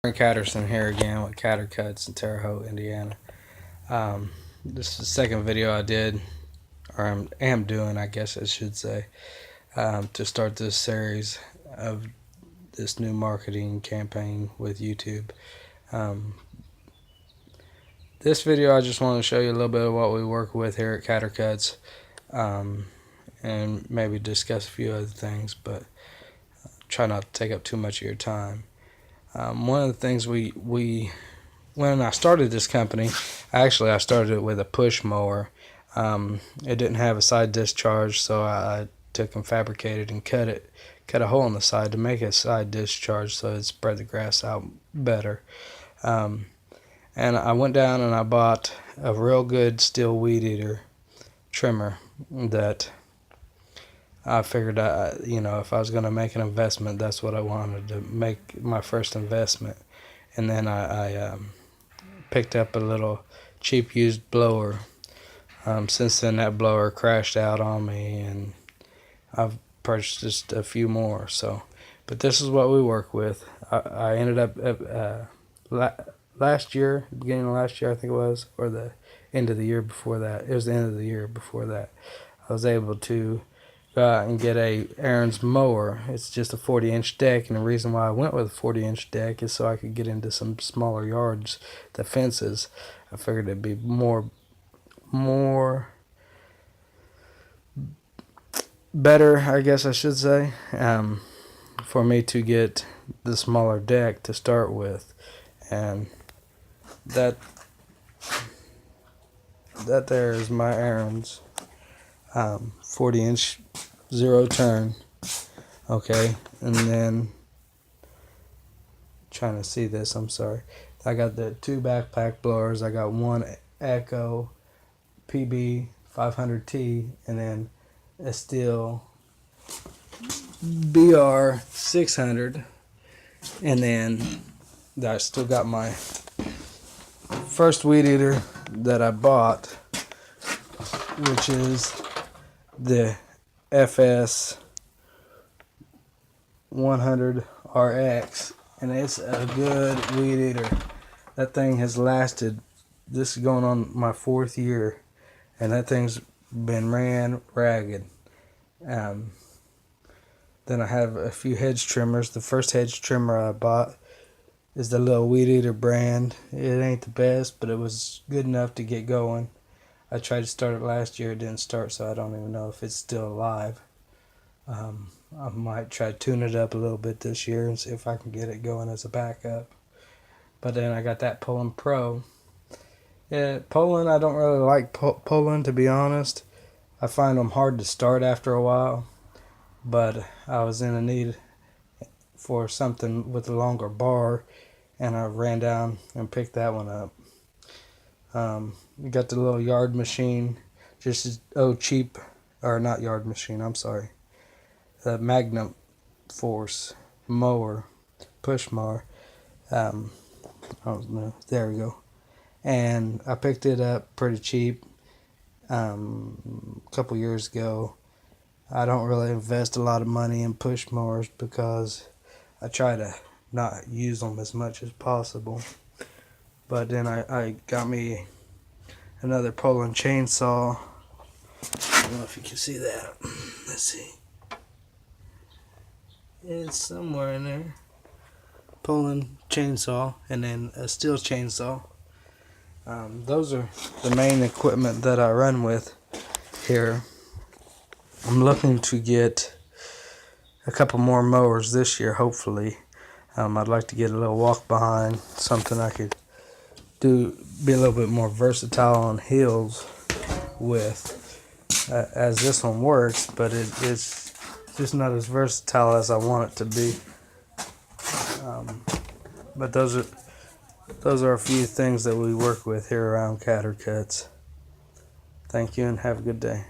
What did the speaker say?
Brent Catterson here again with Katter Kuts in Terre, Haute, Indiana. This is the second video I did, or am doing, I guess I should say, to start this series of this new marketing campaign with YouTube. This video I just want to show you a little bit of what we work with here at Katter Kuts, and maybe discuss a few other things, but try not to take up too much of your time. One of the things when I started this company, I started it with a push mower. It didn't have a side discharge, so I took and fabricated and cut a hole in the side to make a side discharge so it spread the grass out better. And I went down and I bought a real good stihl weed eater trimmer that I figured, if I was going to make an investment, that's what I wanted to make my first investment. And then I picked up a little cheap used blower. Since then, that blower crashed out on me, and I've purchased a few more. But this is what we work with. I ended up last year, beginning of last year, I think it was, or the end of the year before that. It was the end of the year before that. I was able to and get a Aaron's mower. It's just a 40-inch deck, and the reason why I went with a 40-inch deck is so I could get into some smaller yards, the fences. I figured it'd be more better, I guess I should say, for me to get the smaller deck to start with. And that there is my Aaron's 40-inch zero turn. Okay, and then trying to see this, I'm sorry, I got the two backpack blowers. I got one Echo PB 500T and then a stihl BR 600, and then I still got my first weed eater that I bought, which is the FS 100 RX, and it's a good weed eater. That thing has lasted, this is going on my 4th year, and that thing's been ran ragged. Then I have a few hedge trimmers. The first hedge trimmer I bought is the little weed eater brand. It ain't the best, but it was good enough to get going. I tried to start it last year, it didn't start, so I don't even know if it's still alive. I might try to tune it up a little bit this year and see if I can get it going as a backup. But then I got that Poland Pro. Yeah, Poland, I don't really like Poland, to be honest. I find them hard to start after a while, but I was in a need for something with a longer bar, and I ran down and picked that one up. You got the little yard machine, just cheap, or not yard machine, I'm sorry. The Magnum Force mower, push mower. I don't know, there we go. And I picked it up pretty cheap a couple years ago. I don't really invest a lot of money in push mowers because I try to not use them as much as possible. But then I got me another Poland chainsaw. I don't know if you can see that. Let's see. It's somewhere in there. Poland chainsaw, and then a stihl chainsaw. Those are the main equipment that I run with here. I'm looking to get a couple more mowers this year, hopefully. I'd like to get a little walk behind, something I could be a little bit more versatile on hills with, as this one works, but it's just not as versatile as I want it to be. But those are a few things that we work with here around Katter Kuts. Thank you and have a good day.